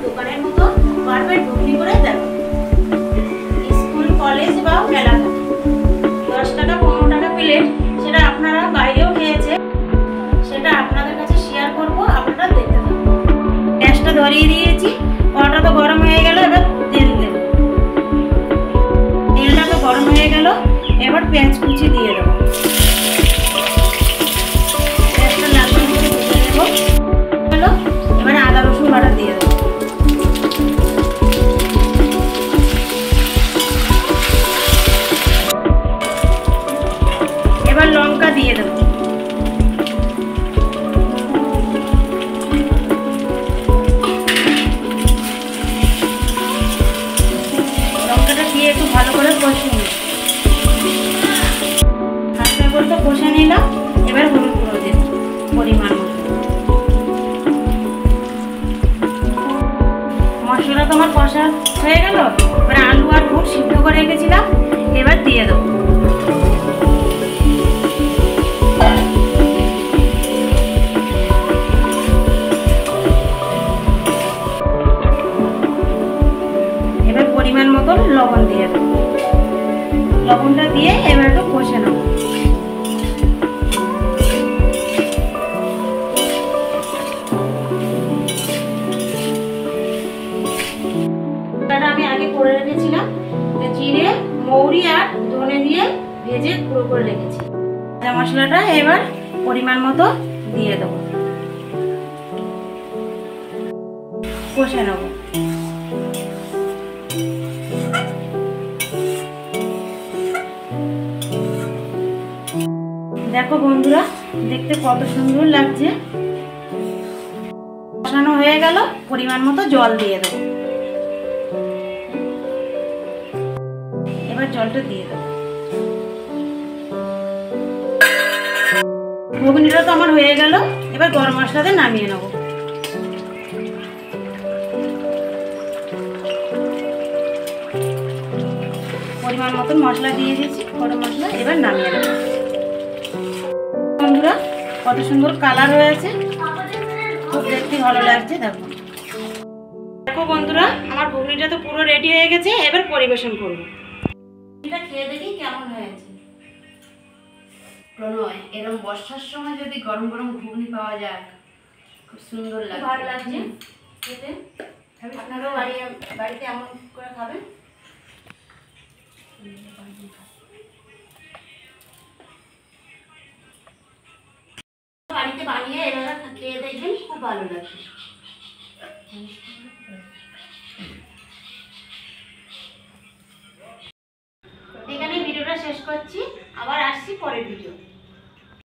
দোকানের মতো পারফেক্ট ঘুগনি করে দেখো। স্কুল কলেজ বা মেলা 10 টাকা 15 টাকা প্লেট, সেটা আপনারা বাইরেও খেয়েছে, সেটা আপনাদের কাছে শেয়ার করব, আপনারা দেখতে থাকুন। গ্যাসটা ধরিয়ে দিয়েছি, কড়াটা তো গরম হয়ে গেল, এবার তেল দেব। তেলটা তো গরম হয়ে গেল, এবার পেঁয়াজ কুচি দিয়ে দেবো। পেঁয়াজটা লাল করে ভেজে নেব। এবারে আদা রসুন বাটা দিয়ে দেবো। এবার লঙ্কা দিয়ে দেবো। লঙ্কাটা দিয়ে একটু ভালো করে কষিয়ে নিই। হালকা করে তো কষে নিলাম। এবার হলুদ গুঁড়ো দেব পরিমাণ মতো। মশলা তোমার কষা হয়ে গেল। এবার আলু আর বুট সিদ্ধ করে রেখেছিলাম, এবার দিয়ে দেবো। এবার পরিমাণ মতো লবণ দিয়ে দেবো। লবণটা দিয়ে এবার একটু কষে নেবো। আমি আগে করে রেখেছিলাম, জিরে মৌরি আর ধনে দিয়ে ভেজে গুঁড়ো করে রেখেছি। ভাজা মশলাটা এবার পরিমাণ মতো দিয়ে দেবো, কষে নেব। দেখো বন্ধুরা, দেখতে কত সুন্দর লাগছে। কষানো হয়ে গেল, পরিমাণ মতো জল দিয়ে দেবো। এবার জলটা দিয়ে দেবো। ঘুগনিটা তো আমার হয়ে গেল, এবার গরম মশলাতে নামিয়ে নেব। পরিমাণ মতন মশলা দিয়ে দিয়েছি, গরম মশলা, এবার নামিয়ে নেব। বন্ধুরা, কত সুন্দর কালার হয়েছে, খুব দেখতে ভালো লাগছে। দেখো দেখো বন্ধুরা, আমার ঘুগনিটা তো পুরো রেডি হয়ে গেছে, এবার পরিবেশন করব। এটা খেয়ে দেখি কেমন হয়েছে। প্রণয়, এরকম বর্ষার সময় যদি গরম গরম ঘুগনি পাওয়া যায়, খুব সুন্দর লাগে। ভালো লাগছে খেতে। আপনারাও বাড়িতে এমন করে খাবেন। বাড়িতে বানিয়ে এভাবে খেয়ে দেখবেন, খুব ভালো লাগবে। এখানে ভিডিওটা শেষ করছি, আবার আসছি পরের ভিডিও।